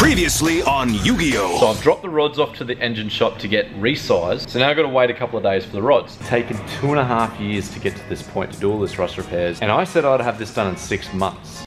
Previously on Yu-Gi-Oh! So I've dropped the rods off to the engine shop to get resized. So now I've got to wait a couple of days for the rods. It's taken 2.5 years to get to this point to do all this rust repairs. And I said I'd have this done in 6 months.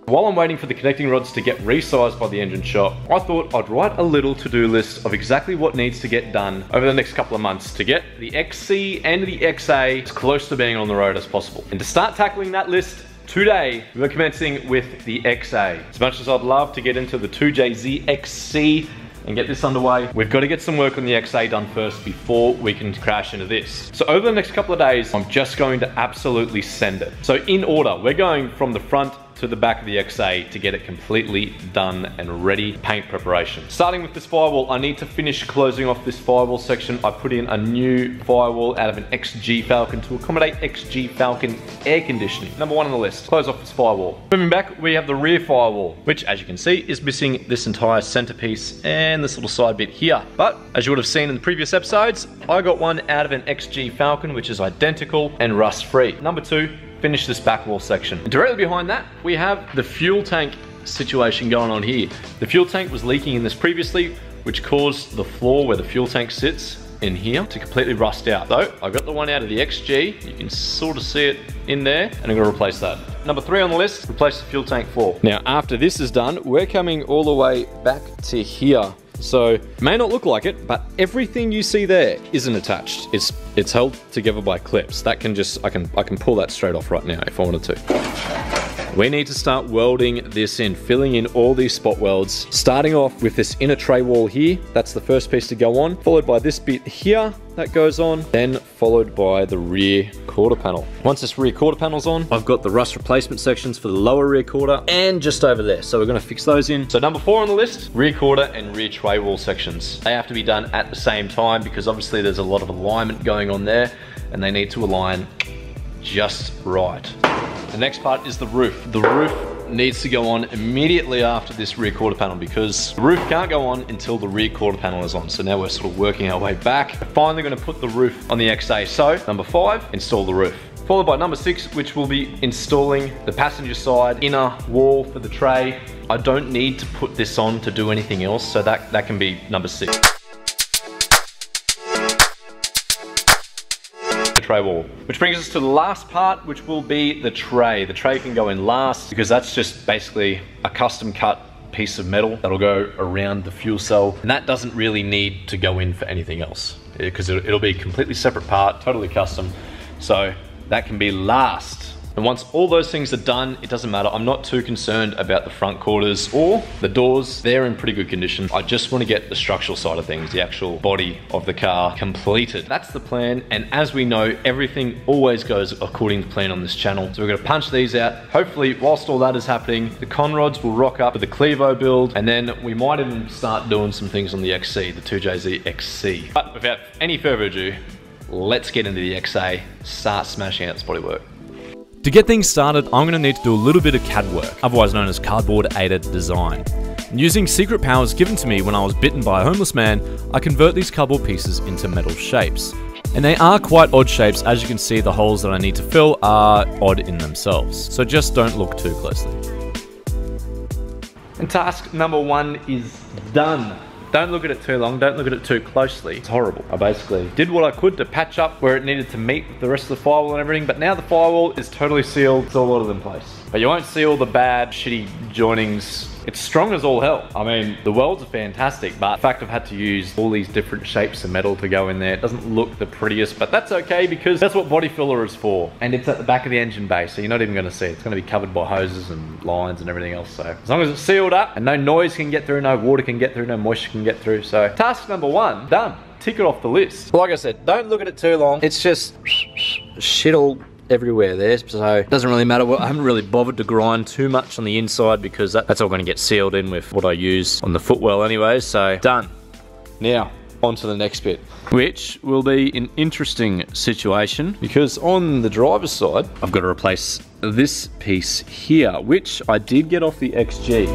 While I'm waiting for the connecting rods to get resized by the engine shop, I thought I'd write a little to-do list of exactly what needs to get done over the next couple of months to get the XC and the XA as close to being on the road as possible. And to start tackling that list today, we're commencing with the XA. As much as I'd love to get into the 2JZ XC and get this underway, we've got to get some work on the XA done first before we can crash into this. So over the next couple of days, I'm just going to absolutely send it. So in order, we're going from the front to the back of the XA to get it completely done and ready paint preparation. Starting with this firewall, I need to finish closing off this firewall section. I put in a new firewall out of an XG Falcon to accommodate XG Falcon air conditioning. Number 1 on the list, close off this firewall. Moving back, we have the rear firewall, which as you can see is missing this entire centerpiece and this little side bit here. But as you would have seen in the previous episodes, I got one out of an XG Falcon, which is identical and rust free. Number 2, finish this back wall section. And directly behind that, we have the fuel tank situation going on here. The fuel tank was leaking in this previously, which caused the floor where the fuel tank sits in here to completely rust out. So I got the one out of the XG. You can sort of see it in there, and I'm gonna replace that. Number 3 on the list, replace the fuel tank floor. Now, after this is done, we're coming all the way back to here. So, it may not look like it, but everything you see there isn't attached. It's held together by clips. That can just, I can pull that straight off right now if I wanted to. We need to start welding this in, filling in all these spot welds. Starting off with this inner tray wall here, that's the first piece to go on, followed by this bit here that goes on, then followed by the rear quarter panel. Once this rear quarter panel's on, I've got the rust replacement sections for the lower rear quarter and just over there. So we're gonna fix those in. So number 4 on the list, rear quarter and rear tray wall sections. They have to be done at the same time because obviously there's a lot of alignment going on there and they need to align just right. The next part is the roof. The roof needs to go on immediately after this rear quarter panel because the roof can't go on until the rear quarter panel is on. So now we're sort of working our way back. We're finally gonna put the roof on the XA. So number 5, install the roof. Followed by number 6, which will be installing the passenger side inner wall for the tray. I don't need to put this on to do anything else. So that can be number 6. Tray wall. Which brings us to the last part, which will be the tray. The tray can go in last because that's just basically a custom cut piece of metal that'll go around the fuel cell. And that doesn't really need to go in for anything else because it'll be a completely separate part, totally custom. So that can be last. And once all those things are done, it doesn't matter. I'm not too concerned about the front quarters or the doors. They're in pretty good condition. I just want to get the structural side of things, the actual body of the car completed. That's the plan. And as we know, everything always goes according to plan on this channel. So we're going to punch these out. Hopefully, whilst all that is happening, the conrods will rock up with the Clevo build. And then we might even start doing some things on the XC, the 2JZ XC. But without any further ado, let's get into the XA, start smashing out this bodywork. To get things started, I'm going to need to do a little bit of CAD work, otherwise known as cardboard aided design. And using secret powers given to me when I was bitten by a homeless man, I convert these cardboard pieces into metal shapes. And they are quite odd shapes. As you can see, the holes that I need to fill are odd in themselves, so just don't look too closely. And task number 1 is done. Don't look at it too long, don't look at it too closely. It's horrible. I basically did what I could to patch up where it needed to meet with the rest of the firewall and everything, but now the firewall is totally sealed. It's all out of in place. But you won't see all the bad, shitty joinings. It's strong as all hell. I mean, the welds are fantastic, but the fact I've had to use all these different shapes of metal to go in there, it doesn't look the prettiest, but that's okay because that's what body filler is for. And it's at the back of the engine bay, so you're not even gonna see it. It's gonna be covered by hoses and lines and everything else. So as long as it's sealed up and no noise can get through, no water can get through, no moisture can get through. So task number 1, done. Tick it off the list. Like I said, don't look at it too long. It's just shit all everywhere there, so it doesn't really matter. I haven't really bothered to grind too much on the inside because that's all going to get sealed in with what I use on the footwell anyway. So done. Now on to the next bit, which will be an interesting situation because on the driver's side I've got to replace this piece here, which I did get off the XG.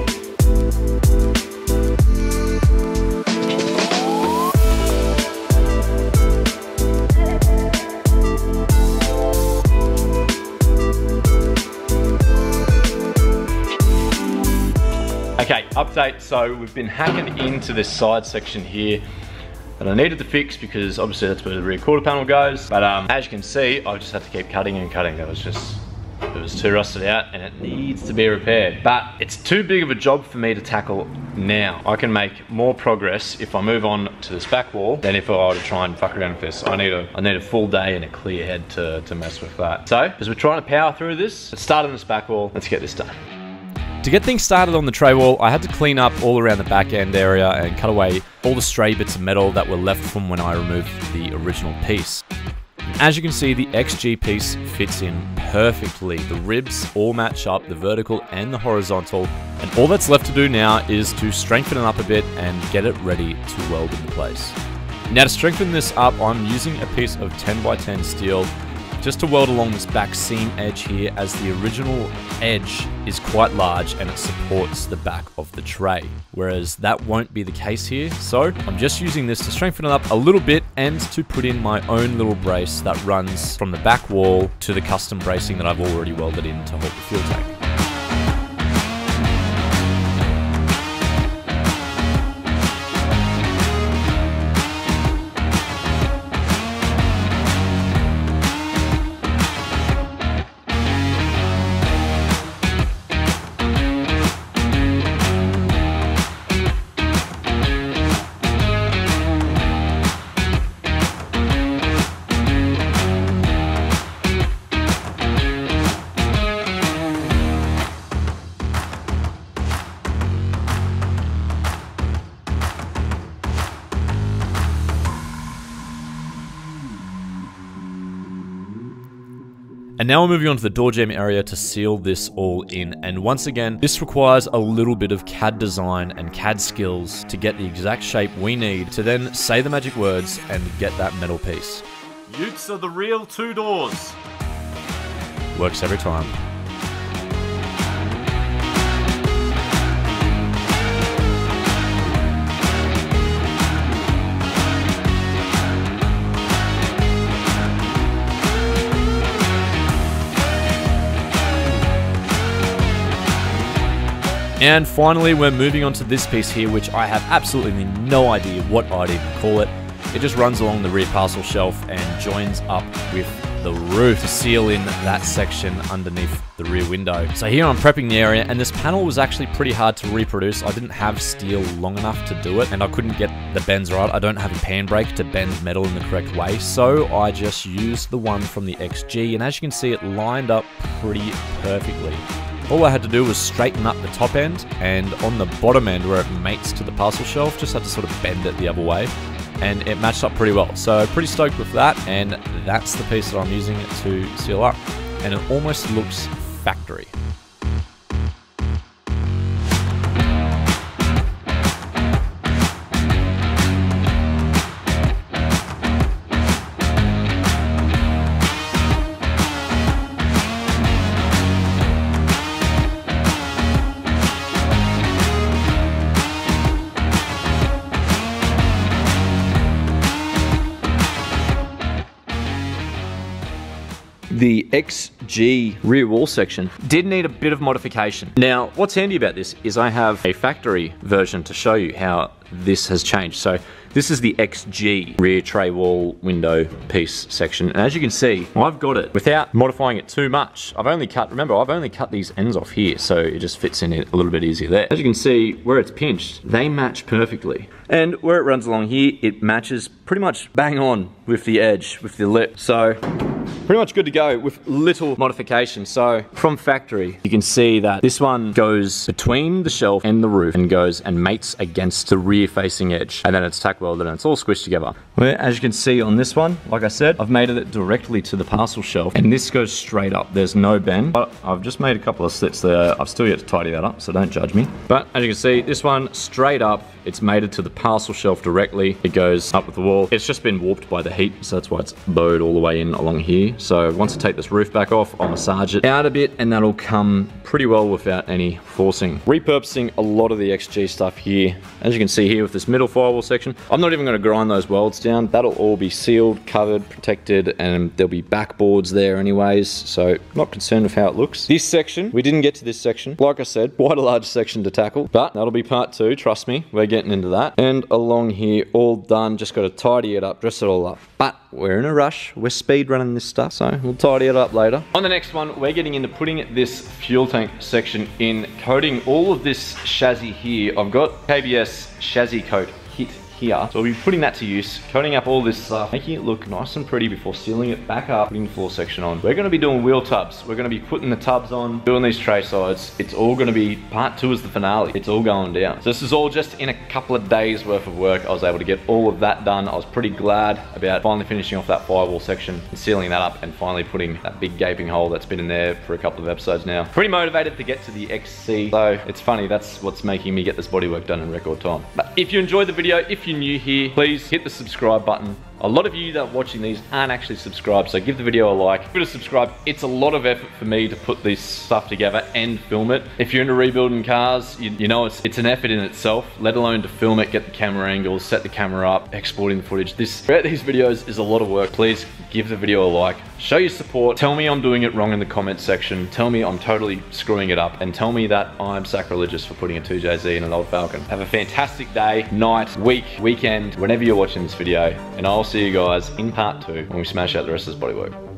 update. So we've been hacking into this side section here that I needed to fix because obviously that's where the rear quarter panel goes. But as you can see, I just had to keep cutting and cutting. It was too rusted out and it needs to be repaired. But it's too big of a job for me to tackle now. I can make more progress if I move on to this back wall than if I were to try and fuck around with this. I need a full day and a clear head to mess with that. So, as we're trying to power through this, let's start on this back wall. Let's get this done. To get things started on the tray wall, I had to clean up all around the back end area and cut away all the stray bits of metal that were left from when I removed the original piece. As you can see, the XG piece fits in perfectly. The ribs all match up, the vertical and the horizontal, and all that's left to do now is to strengthen it up a bit and get it ready to weld into place. Now to strengthen this up, I'm using a piece of 10x10 steel just to weld along this back seam edge here, as the original edge is quite large and it supports the back of the tray, whereas that won't be the case here. So I'm just using this to strengthen it up a little bit and to put in my own little brace that runs from the back wall to the custom bracing that I've already welded in to hold the fuel tank. And now we're moving on to the door jamb area to seal this all in. And once again, this requires a little bit of CAD design and CAD skills to get the exact shape we need to then say the magic words and get that metal piece. Utes are the real two doors. Works every time. And finally, we're moving on to this piece here, which I have absolutely no idea what I'd even call it. It just runs along the rear parcel shelf and joins up with the roof to seal in that section underneath the rear window. So here I'm prepping the area, and this panel was actually pretty hard to reproduce. I didn't have steel long enough to do it, and I couldn't get the bends right. I don't have a pan brake to bend metal in the correct way, so I just used the one from the XG, and as you can see, it lined up pretty perfectly. All I had to do was straighten up the top end, and on the bottom end where it mates to the parcel shelf, just had to sort of bend it the other way, and it matched up pretty well. So pretty stoked with that, and that's the piece that I'm using to seal up. And it almost looks factory. The XG rear wall section did need a bit of modification. Now, what's handy about this is I have a factory version to show you how this has changed. So this is the XG rear tray wall window piece section. And as you can see, I've got it without modifying it too much. Remember, I've only cut these ends off here, so it just fits in it a little bit easier there. As you can see, where it's pinched, they match perfectly. And where it runs along here, it matches pretty much bang on with the edge, with the lip. So pretty much good to go with little modification. So from factory, you can see that this one goes between the shelf and the roof and goes and mates against the rear facing edge. And then it's tack welded and it's all squished together. Where, as you can see on this one, like I said, I've mated it directly to the parcel shelf, and this goes straight up. There's no bend, but I've just made a couple of slits there. I've still yet to tidy that up, so don't judge me. But as you can see, this one straight up, it's mated to the parcel shelf directly. It goes up with the wall. It's just been warped by the heat, so that's why it's bowed all the way in along here. here. So once I take this roof back off, I'll massage it out a bit and that'll come pretty well without any forcing. Repurposing a lot of the XG stuff here. As you can see here with this middle firewall section, I'm not even gonna grind those welds down. That'll all be sealed, covered, protected, and there'll be backboards there anyways. So not concerned with how it looks. This section, we didn't get to this section. Like I said, quite a large section to tackle, but that'll be part 2, trust me, we're getting into that. And along here, all done, just gotta tidy it up, dress it all up. But we're in a rush, we're speed running this stuff, so we'll tidy it up later. On the next one, we're getting into putting this fuel tank section in, coating all of this chassis here. I've got KBS chassis coat kit here. So we'll be putting that to use, coating up all this stuff, making it look nice and pretty before sealing it back up, putting the floor section on. We're gonna be doing wheel tubs. We're gonna be putting the tubs on, doing these tray sides. It's all gonna be, part 2 is the finale. It's all going down. So this is all just in a couple of days worth of work. I was able to get all of that done. I was pretty glad about finally finishing off that firewall section and sealing that up and finally putting that big gaping hole that's been in there for a couple of episodes now. Pretty motivated to get to the XC. So it's funny, that's what's making me get this bodywork done in record time. But if you enjoyed the video, if you're new here, please hit the subscribe button. A lot of you that are watching these aren't actually subscribed, so give the video a like. Give it a subscribe. It's a lot of effort for me to put this stuff together and film it. If you're into rebuilding cars, you know it's an effort in itself, let alone to film it, get the camera angles, set the camera up, exporting the footage. Throughout these videos is a lot of work. Please give the video a like. Show your support. Tell me I'm doing it wrong in the comment section. Tell me I'm totally screwing it up. And tell me that I'm sacrilegious for putting a 2JZ in an old Falcon. Have a fantastic day, night, week, weekend, whenever you're watching this video. And I'll see you guys in part 2 when we smash out the rest of this bodywork.